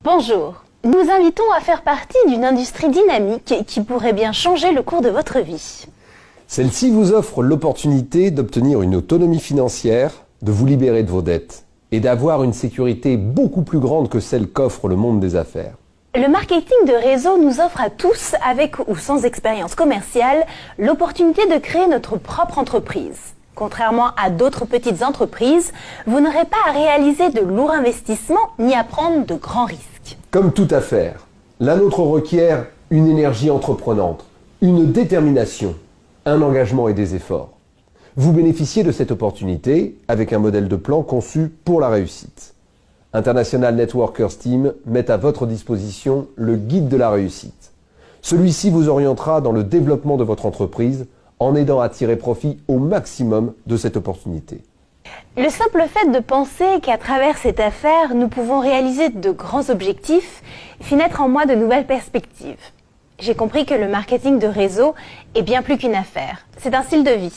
Bonjour, nous vous invitons à faire partie d'une industrie dynamique qui pourrait bien changer le cours de votre vie. Celle-ci vous offre l'opportunité d'obtenir une autonomie financière, de vous libérer de vos dettes et d'avoir une sécurité beaucoup plus grande que celle qu'offre le monde des affaires. Le marketing de réseau nous offre à tous, avec ou sans expérience commerciale, l'opportunité de créer notre propre entreprise. Contrairement à d'autres petites entreprises, vous n'aurez pas à réaliser de lourds investissements ni à prendre de grands risques. Comme toute affaire, la nôtre requiert une énergie entreprenante, une détermination, un engagement et des efforts. Vous bénéficiez de cette opportunité avec un modèle de plan conçu pour la réussite. International Networkers Team met à votre disposition le guide de la réussite. Celui-ci vous orientera dans le développement de votre entreprise en aidant à tirer profit au maximum de cette opportunité. Le simple fait de penser qu'à travers cette affaire, nous pouvons réaliser de grands objectifs fit naître en moi de nouvelles perspectives. J'ai compris que le marketing de réseau est bien plus qu'une affaire. C'est un style de vie.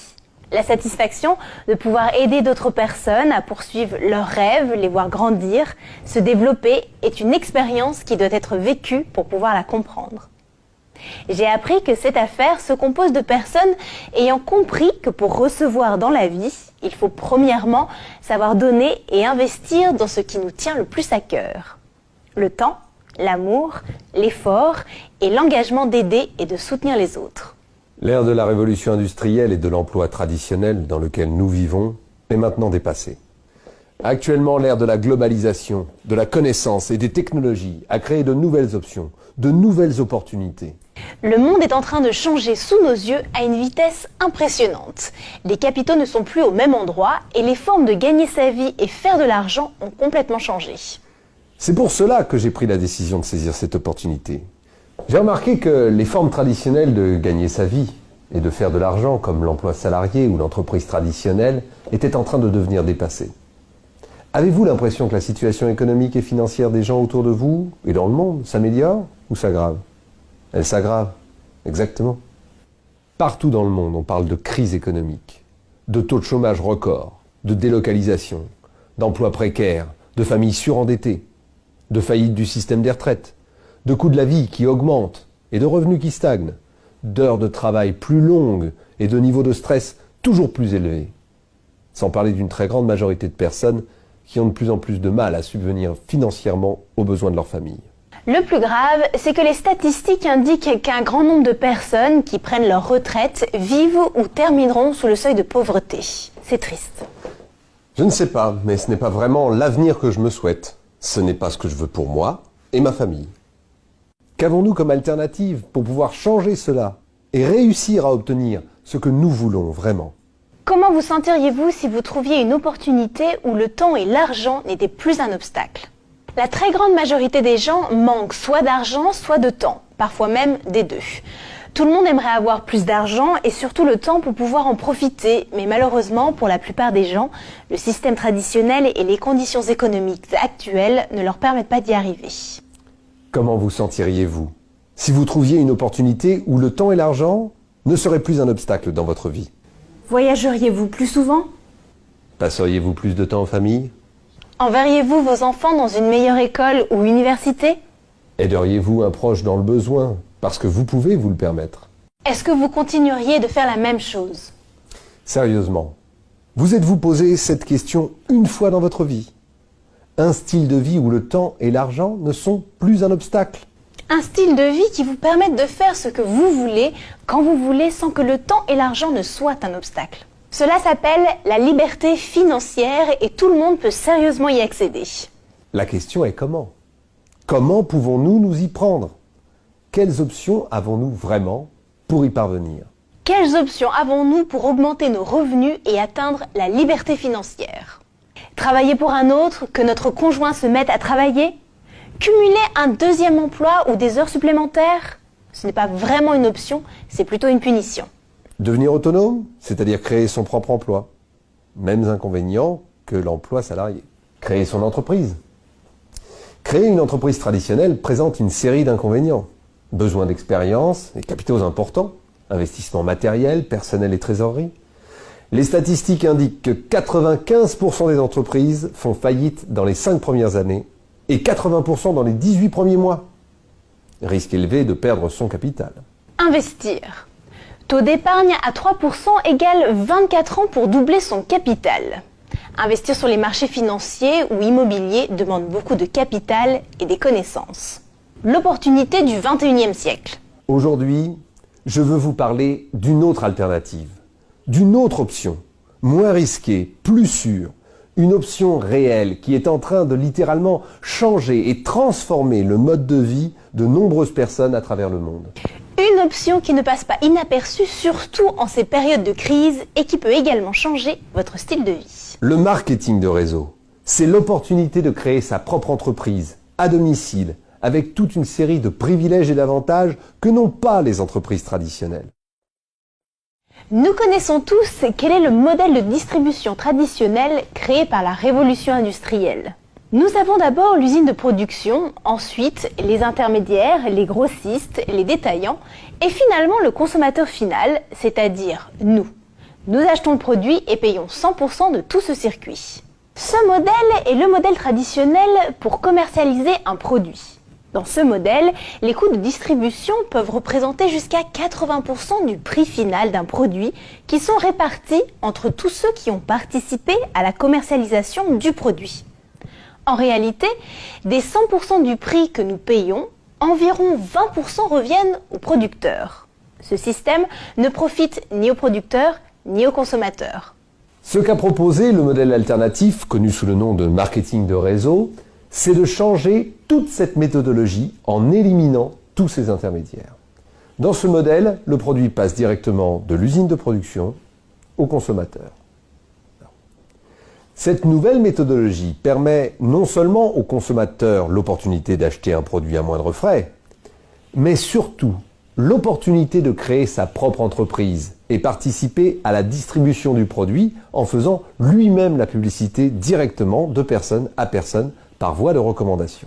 La satisfaction de pouvoir aider d'autres personnes à poursuivre leurs rêves, les voir grandir, se développer est une expérience qui doit être vécue pour pouvoir la comprendre. J'ai appris que cette affaire se compose de personnes ayant compris que pour recevoir dans la vie, il faut premièrement savoir donner et investir dans ce qui nous tient le plus à cœur. Le temps, l'amour, l'effort et l'engagement d'aider et de soutenir les autres. L'ère de la révolution industrielle et de l'emploi traditionnel dans lequel nous vivons est maintenant dépassée. Actuellement, l'ère de la globalisation, de la connaissance et des technologies a créé de nouvelles options, de nouvelles opportunités. Le monde est en train de changer sous nos yeux à une vitesse impressionnante. Les capitaux ne sont plus au même endroit et les formes de gagner sa vie et faire de l'argent ont complètement changé. C'est pour cela que j'ai pris la décision de saisir cette opportunité. J'ai remarqué que les formes traditionnelles de gagner sa vie et de faire de l'argent, comme l'emploi salarié ou l'entreprise traditionnelle, étaient en train de devenir dépassées. Avez-vous l'impression que la situation économique et financière des gens autour de vous et dans le monde s'améliore ou s'aggrave? Elle s'aggrave, exactement. Partout dans le monde, on parle de crise économique, de taux de chômage record, de délocalisation, d'emplois précaires, de familles surendettées, de faillite du système des retraites, de coûts de la vie qui augmentent et de revenus qui stagnent, d'heures de travail plus longues et de niveaux de stress toujours plus élevés. Sans parler d'une très grande majorité de personnes qui ont de plus en plus de mal à subvenir financièrement aux besoins de leur famille. Le plus grave, c'est que les statistiques indiquent qu'un grand nombre de personnes qui prennent leur retraite vivent ou termineront sous le seuil de pauvreté. C'est triste. Je ne sais pas, mais ce n'est pas vraiment l'avenir que je me souhaite. Ce n'est pas ce que je veux pour moi et ma famille. Qu'avons-nous comme alternative pour pouvoir changer cela et réussir à obtenir ce que nous voulons vraiment ? Comment vous sentiriez-vous si vous trouviez une opportunité où le temps et l'argent n'étaient plus un obstacle ? La très grande majorité des gens manquent soit d'argent, soit de temps, parfois même des deux. Tout le monde aimerait avoir plus d'argent et surtout le temps pour pouvoir en profiter, mais malheureusement, pour la plupart des gens, le système traditionnel et les conditions économiques actuelles ne leur permettent pas d'y arriver. Comment vous sentiriez-vous si vous trouviez une opportunité où le temps et l'argent ne seraient plus un obstacle dans votre vie ? Voyageriez-vous plus souvent ? Passeriez-vous plus de temps en famille ? Enverriez-vous vos enfants dans une meilleure école ou université ? Aideriez-vous un proche dans le besoin parce que vous pouvez vous le permettre ? Est-ce que vous continueriez de faire la même chose ? Sérieusement, vous êtes-vous posé cette question une fois dans votre vie ? Un style de vie où le temps et l'argent ne sont plus un obstacle ? Un style de vie qui vous permette de faire ce que vous voulez, quand vous voulez, sans que le temps et l'argent ne soient un obstacle. Cela s'appelle la liberté financière et tout le monde peut sérieusement y accéder. La question est comment ? Comment pouvons-nous nous y prendre ? Quelles options avons-nous vraiment pour y parvenir ? Quelles options avons-nous pour augmenter nos revenus et atteindre la liberté financière ? Travailler pour un autre, que notre conjoint se mette à travailler ? Cumuler un deuxième emploi ou des heures supplémentaires ? Ce n'est pas vraiment une option, c'est plutôt une punition. Devenir autonome, c'est-à-dire créer son propre emploi. Mêmes inconvénients que l'emploi salarié. Créer son entreprise. Créer une entreprise traditionnelle présente une série d'inconvénients. Besoin d'expérience et capitaux importants, investissement matériel, personnel et trésorerie. Les statistiques indiquent que 95% des entreprises font faillite dans les 5 premières années et 80% dans les 18 premiers mois. Risque élevé de perdre son capital. Investir. Taux d'épargne à 3% égale 24 ans pour doubler son capital. Investir sur les marchés financiers ou immobiliers demande beaucoup de capital et des connaissances. L'opportunité du 21e siècle. Aujourd'hui, je veux vous parler d'une autre alternative, d'une autre option, moins risquée, plus sûre, une option réelle qui est en train de littéralement changer et transformer le mode de vie de nombreuses personnes à travers le monde. Une option qui ne passe pas inaperçue, surtout en ces périodes de crise, et qui peut également changer votre style de vie. Le marketing de réseau, c'est l'opportunité de créer sa propre entreprise, à domicile, avec toute une série de privilèges et d'avantages que n'ont pas les entreprises traditionnelles. Nous connaissons tous quel est le modèle de distribution traditionnel créé par la révolution industrielle. Nous avons d'abord l'usine de production, ensuite les intermédiaires, les grossistes, les détaillants et finalement le consommateur final, c'est-à-dire nous. Nous achetons le produit et payons 100% de tout ce circuit. Ce modèle est le modèle traditionnel pour commercialiser un produit. Dans ce modèle, les coûts de distribution peuvent représenter jusqu'à 80% du prix final d'un produit qui sont répartis entre tous ceux qui ont participé à la commercialisation du produit. En réalité, des 100% du prix que nous payons, environ 20% reviennent aux producteurs. Ce système ne profite ni aux producteurs ni aux consommateurs. Ce qu'a proposé le modèle alternatif, connu sous le nom de marketing de réseau, c'est de changer toute cette méthodologie en éliminant tous ces intermédiaires. Dans ce modèle, le produit passe directement de l'usine de production au consommateur. Cette nouvelle méthodologie permet non seulement aux consommateurs l'opportunité d'acheter un produit à moindre frais, mais surtout l'opportunité de créer sa propre entreprise et participer à la distribution du produit en faisant lui-même la publicité directement de personne à personne par voie de recommandation.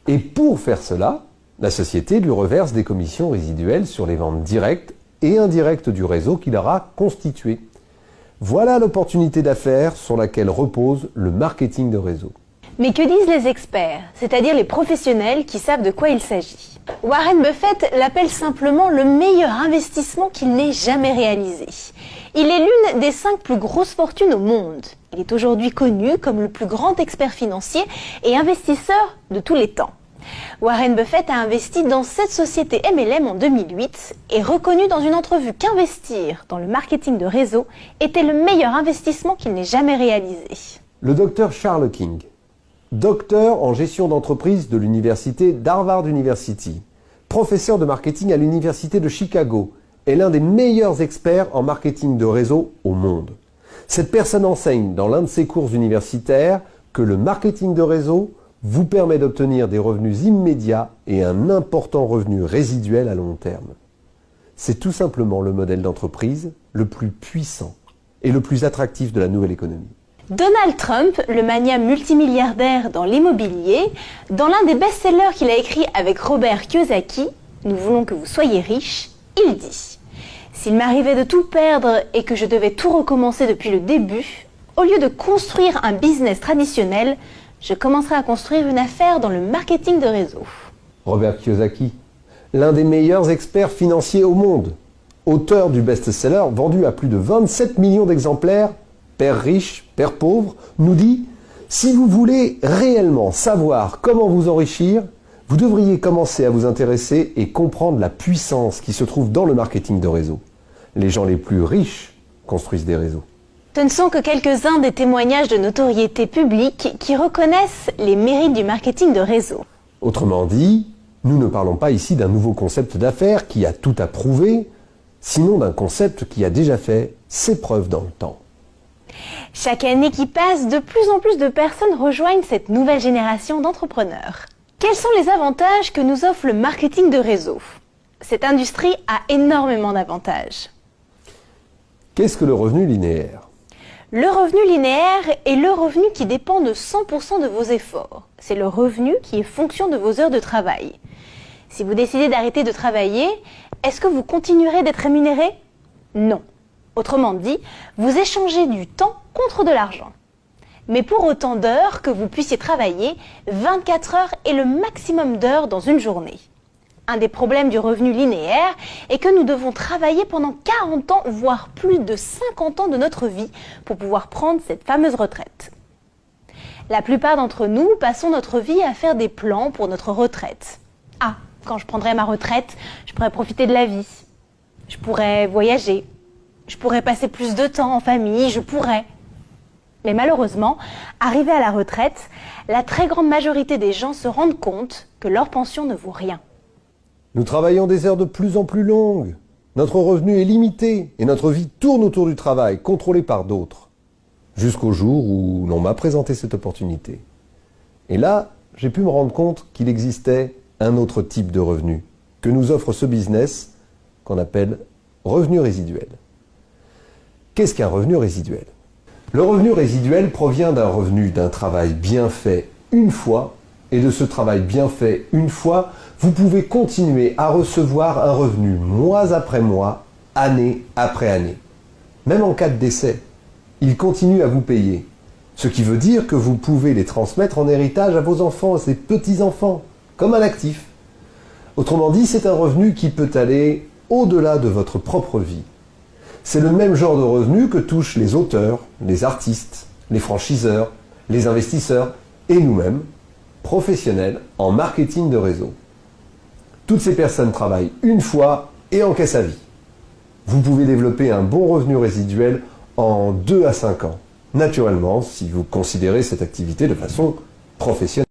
Et pour faire cela, la société lui reverse des commissions résiduelles sur les ventes directes et indirectes du réseau qu'il aura constitué. Voilà l'opportunité d'affaires sur laquelle repose le marketing de réseau. Mais que disent les experts, c'est-à-dire les professionnels qui savent de quoi il s'agit? Warren Buffett l'appelle simplement le meilleur investissement qu'il n'ait jamais réalisé. Il est l'une des 5 plus grosses fortunes au monde. Il est aujourd'hui connu comme le plus grand expert financier et investisseur de tous les temps. Warren Buffett a investi dans cette société MLM en 2008 et reconnu dans une entrevue qu'investir dans le marketing de réseau était le meilleur investissement qu'il n'ait jamais réalisé. Le docteur Charles King, docteur en gestion d'entreprise de l'université d'Harvard University, professeur de marketing à l'université de Chicago, est l'un des meilleurs experts en marketing de réseau au monde. Cette personne enseigne dans l'un de ses cours universitaires que le marketing de réseau vous permet d'obtenir des revenus immédiats et un important revenu résiduel à long terme. C'est tout simplement le modèle d'entreprise le plus puissant et le plus attractif de la nouvelle économie. Donald Trump, le magnat multimilliardaire dans l'immobilier, dans l'un des best-sellers qu'il a écrit avec Robert Kiyosaki, « Nous voulons que vous soyez riches », il dit « S'il m'arrivait de tout perdre et que je devais tout recommencer depuis le début, au lieu de construire un business traditionnel, je commencerai à construire une affaire dans le marketing de réseau. » Robert Kiyosaki, l'un des meilleurs experts financiers au monde, auteur du best-seller vendu à plus de 27 millions d'exemplaires, Père riche, Père pauvre, nous dit « Si vous voulez réellement savoir comment vous enrichir, vous devriez commencer à vous intéresser et comprendre la puissance qui se trouve dans le marketing de réseau. Les gens les plus riches construisent des réseaux. » Ce ne sont que quelques-uns des témoignages de notoriété publique qui reconnaissent les mérites du marketing de réseau. Autrement dit, nous ne parlons pas ici d'un nouveau concept d'affaires qui a tout à prouver, sinon d'un concept qui a déjà fait ses preuves dans le temps. Chaque année qui passe, de plus en plus de personnes rejoignent cette nouvelle génération d'entrepreneurs. Quels sont les avantages que nous offre le marketing de réseau? Cette industrie a énormément d'avantages. Qu'est-ce que le revenu linéaire? Le revenu linéaire est le revenu qui dépend de 100% de vos efforts. C'est le revenu qui est fonction de vos heures de travail. Si vous décidez d'arrêter de travailler, est-ce que vous continuerez d'être rémunéré? Non. Autrement dit, vous échangez du temps contre de l'argent. Mais pour autant d'heures que vous puissiez travailler, 24 heures est le maximum d'heures dans une journée. Un des problèmes du revenu linéaire est que nous devons travailler pendant 40 ans, voire plus de 50 ans de notre vie pour pouvoir prendre cette fameuse retraite. La plupart d'entre nous passons notre vie à faire des plans pour notre retraite. Ah, quand je prendrai ma retraite, je pourrai profiter de la vie. Je pourrais voyager. Je pourrais passer plus de temps en famille, je pourrais. Mais malheureusement, arrivé à la retraite, la très grande majorité des gens se rendent compte que leur pension ne vaut rien. Nous travaillons des heures de plus en plus longues. Notre revenu est limité et notre vie tourne autour du travail, contrôlé par d'autres. Jusqu'au jour où l'on m'a présenté cette opportunité. Et là, j'ai pu me rendre compte qu'il existait un autre type de revenu que nous offre ce business qu'on appelle revenu résiduel. Qu'est-ce qu'un revenu résiduel ? Le revenu résiduel provient d'un revenu d'un travail bien fait une fois, et de ce travail bien fait une fois, vous pouvez continuer à recevoir un revenu mois après mois, année après année. Même en cas de décès, il continue à vous payer. Ce qui veut dire que vous pouvez les transmettre en héritage à vos enfants et petits-enfants, comme un actif. Autrement dit, c'est un revenu qui peut aller au-delà de votre propre vie. C'est le même genre de revenu que touchent les auteurs, les artistes, les franchiseurs, les investisseurs et nous-mêmes, professionnels en marketing de réseau. Toutes ces personnes travaillent une fois et encaissent à vie. Vous pouvez développer un bon revenu résiduel en 2 à 5 ans. Naturellement, si vous considérez cette activité de façon professionnelle.